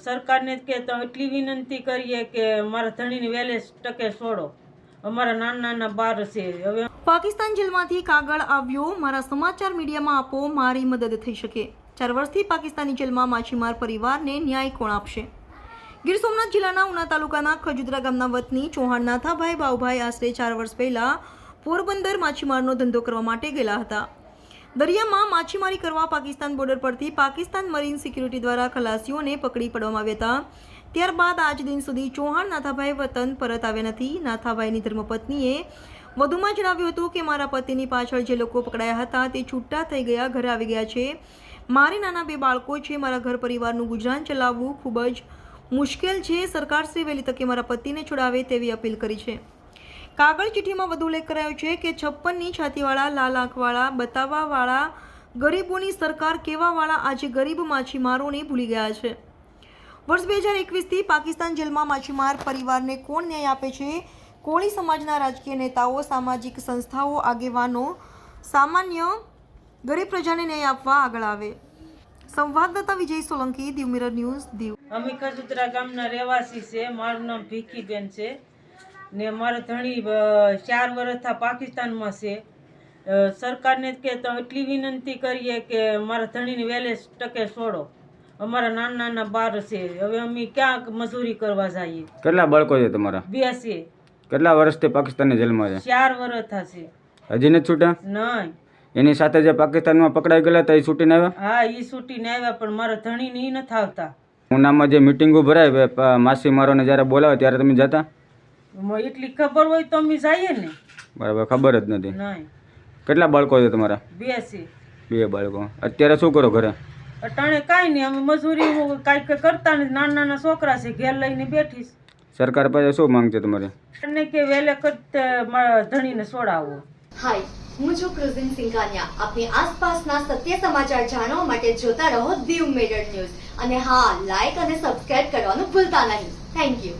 સરકારને કે તો એટલી વિનંતી કરીએ કે મારા ધણીને વહેલે ટકે છોડો. અમારા નાના નાના બાર છે. હવે પાકિસ્તાન જેલમાંથી કાગળ આવ્યો, મારા સમાચાર મીડિયામાં આપો, મારી મદદ થઈ શકે. 4 વર્ષથી પાકિસ્તાની જેલમાં માછીમાર પરિવારને ન્યાય કોણ આપશે? ગીર સોમનાથ જિલ્લાના ઉના તાલુકાના ખજુદરા ગામના વતની ચૌહાણ નાથાભાઈ બાવભાઈ આશરે 4 વર્ષ પહેલા પોરબંદર માછીમારનો ધંધો કરવા માટે ગયેલા હતા. દરિયામાં માછીમારી કરવા પાકિસ્તાન બોર્ડર પરથી પાકિસ્તાન મરીન સિક્યુરિટી દ્વારા ખલાસીઓને પકડી પાડવામાં આવ્યા હતા. ત્યારબાદ આજ દિન સુધી ચૌહાણ નાથાભાઈ વતન પરત આવ્યા નથી. નાથાભાઈની ધર્મપત્નીએ વધુમાં જણાવ્યું હતું કે મારા પતિની પાછળ જે લોકો પકડાયા હતા તે છૂટા થઈ ગયા, ઘરે આવી ગયા છે. મારી નાના 2 બાળકો છે. મારા ઘર પરિવારનું ગુજરાન ચલાવવું ખૂબ જ મુશ્કેલ છે. સરકારશ્રી વહેલી તકે મારા પતિને છોડાવે તેવી અપીલ કરી છે. કાગળ ચિઠ્ઠીમાં વધુ ઉલ્લેખ કરાયો છે કે 56ની છાતીવાળા, લાલ આંખવાળા, બતાવાવાળા ગરીબોની સરકાર કહેવાવાળા આજે ગરીબ માછીમારોને ભૂલી ગયા છે. વર્ષ 2021થી પાકિસ્તાન જેલમાં માછીમાર પરિવારને કોણ ન્યાય આપે છે? કોળી સમાજના રાજકીય નેતાઓ, સામાજિક સંસ્થાઓ, આગેવાનો સામાન્ય ગરીબ પ્રજાને ન્યાય આપવા આગળ આવે. સંવાદદાતા વિજય સોલંકી, દીવ મિરર ન્યૂઝ, દીવ. અમે ખજુદરા ગામના રહેવાસી છે. મારું નામ ભીખીબેન છે ને મારા ધણી 4 વર્ષથી પાકિસ્તાનમાં છે. સરકારને કે તો એટલી વિનંતી કરીએ કે મારા ધણીને વહેલે ટકે છોડો. અમારા નાના નાના બાર છે. હવે અમે ક્યાં મજૂરી કરવા જઈએ? કેટલા બાળકો છે તમારા? 2 છે. કેટલા વર્ષથી પાકિસ્તાની જેલમાં છે? 4 વર્ષ થશે. હજી નથી છૂટા? નહીં. એની સાથે જે પાકિસ્તાનમાં પકડાઈ ગયેલા હતા એ છૂટીને આવ્યા? હા, એ છૂટીને આવ્યા, પણ મારા ધણીને એ નથી આવતા. ઉનામાં જે મિટિંગો ભરાય માછીમારોને જ્યારે બોલાવે ત્યારે તમે જતા? એટલી ખબર હોય તો અમે જઈએ ને. બરાબર, ખબર જ નથી. નહીં. કેટલા બાળકો છે તમારા? 2 છે. 2 બાળકો. અત્યારે શું કરો ઘરે? અટાણે કાંઈ નહીં, અમે મજૂરી કાંઈક કરતા નથી. નાના નાના છોકરા છે, ઘેર લઈને બેઠીશ. સરકાર પાસે શું માંગ છે તમારી? અને કે વહેલે કરતે મારા ધણીને છોડાવો. હાય, હું છું ક્રુઝિન સિંઘાનિયા. આપની આસપાસના સત્ય સમાચાર જાણવા માટે જોતા રહો દીવ મિરર ન્યૂઝ. અને હા, લાઈક અને સબસ્ક્રાઇબ કરવાનું ભૂલતા નહીં. Thank you.